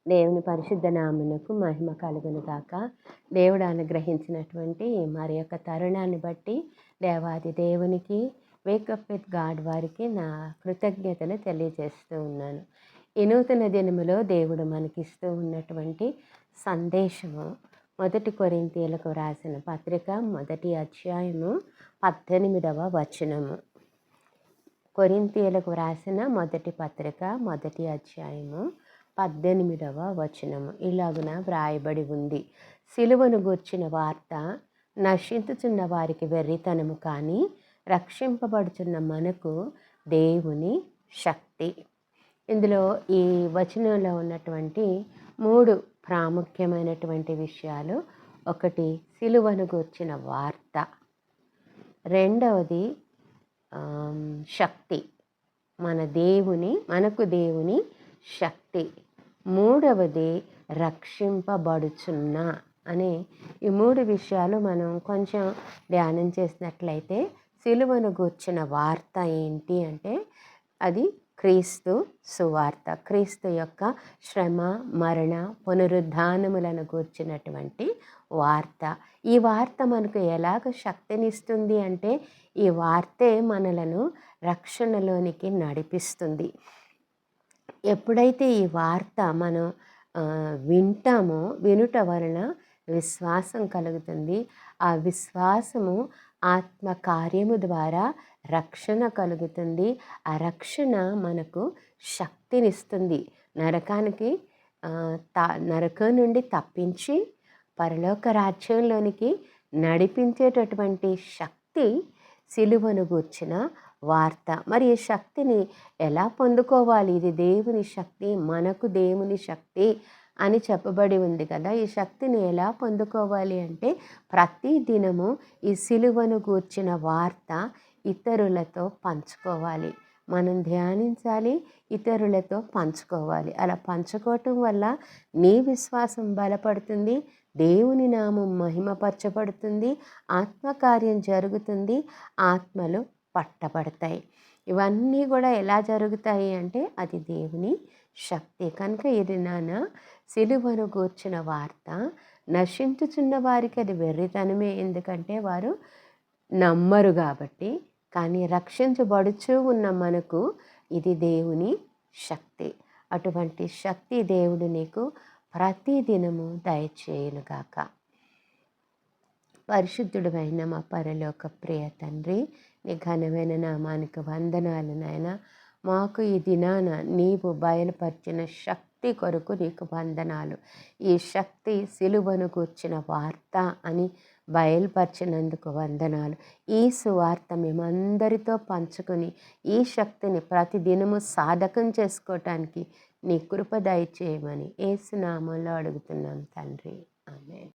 దేవుని పరిశుద్ధ నామమునకు మహిమ కలుగును గాక. దేవుడు అనుగ్రహించినటువంటి మరి యొక్క తరుణాన్ని బట్టి దేవాది దేవునికి వేకప్ విత్ గాడ్ వారికి నా కృతజ్ఞతలు తెలియజేస్తూ ఉన్నాను. ఈ నూతన దినములో దేవుడు మనకిస్తూ ఉన్నటువంటి సందేశము 1 కొరింథీయులకు రాసిన పత్రిక 1వ అధ్యాయము 18వ వచనము. కొరింథీయులకు రాసిన మొదటి పత్రిక 1వ అధ్యాయము 18వ వచనము ఇలాగున వ్రాయబడి ఉంది. సిలువను గూర్చిన వార్త నశించుచున్న వారికి వెర్రితనము, కానీ రక్షింపబడుచున్న మనకు దేవుని శక్తి. ఇందులో ఈ వచనంలో ఉన్నటువంటి 3 ప్రాముఖ్యమైనటువంటి విషయాలు. ఒకటి, సిలువను గూర్చిన వార్త. రెండవది శక్తి, మనకు దేవుని శక్తి. మూడవది రక్షింపబడుచున్న అనే ఈ 3 విషయాలు మనం కొంచెం ధ్యానం చేసినట్లయితే, సిలువను గూర్చిన వార్త ఏంటి అంటే అది క్రీస్తు సువార్త, క్రీస్తు యొక్క శ్రమ, మరణ, పునరుద్ధానములను గూర్చినటువంటి వార్త. ఈ వార్త మనకు ఎలాగ శక్తినిస్తుంది అంటే, ఈ వార్తే మనలను రక్షణలోనికి నడిపిస్తుంది. ఎప్పుడైతే ఈ వార్త మనం వింటామో, వినుట వలన విశ్వాసం కలుగుతుంది. ఆ విశ్వాసము ఆత్మ కార్యము ద్వారా రక్షణ కలుగుతుంది. ఆ రక్షణ మనకు శక్తినిస్తుంది. నరకం నుండి తప్పించి పరలోక రాజ్యంలోనికి నడిపించేటటువంటి శక్తి సిలువను గూర్చిన వార్త. మరి ఈ శక్తిని ఎలా పొందుకోవాలి? ఇది దేవుని శక్తి, మనకు దేవుని శక్తి అని చెప్పబడి ఉంది కదా. ఈ శక్తిని ఎలా పొందుకోవాలి అంటే, ప్రతి దినము ఈ సిలువను గూర్చిన వార్త ఇతరులతో పంచుకోవాలి. మనం ధ్యానించాలి, ఇతరులతో పంచుకోవాలి. అలా పంచుకోవటం వల్ల నీ విశ్వాసం బలపడుతుంది, దేవుని నామం మహిమపరచబడుతుంది, ఆత్మకార్యం జరుగుతుంది, ఆత్మలు పట్టబడతాయి. ఇవన్నీ కూడా ఎలా జరుగుతాయి అంటే అది దేవుని శక్తి. కనుక ఇది సిలువను గూర్చిన వార్త నశించుచున్న వారికి అది వెర్రితనమే, ఎందుకంటే వారు నమ్మరు కాబట్టి. కానీ రక్షించబడుచూ ఉన్న మనకు ఇది దేవుని శక్తి. అటువంటి శక్తి దేవుడు నీకు ప్రతిదినము దయచేయునుగాక. పరిశుద్ధుడైన మా పరలోక ప్రియ తండ్రి, నీ ఘనమైన నామానికి వందనాలు నాయన. మాకు ఈ దినాన నీవు బయలుపరిచిన శక్తి కొరకు నీకు వందనాలు. ఈ శక్తి సిలువను గూర్చిన వార్త అని బయలుపరిచినందుకు వందనాలు. ఈ సువార్త మేమందరితో పంచుకొని ఈ శక్తిని ప్రతిదినము సాధకం చేసుకోవటానికి నీ కృప దయచేయమని యేసు నామములో అడుగుతున్నాం తండ్రి. ఆమేన్.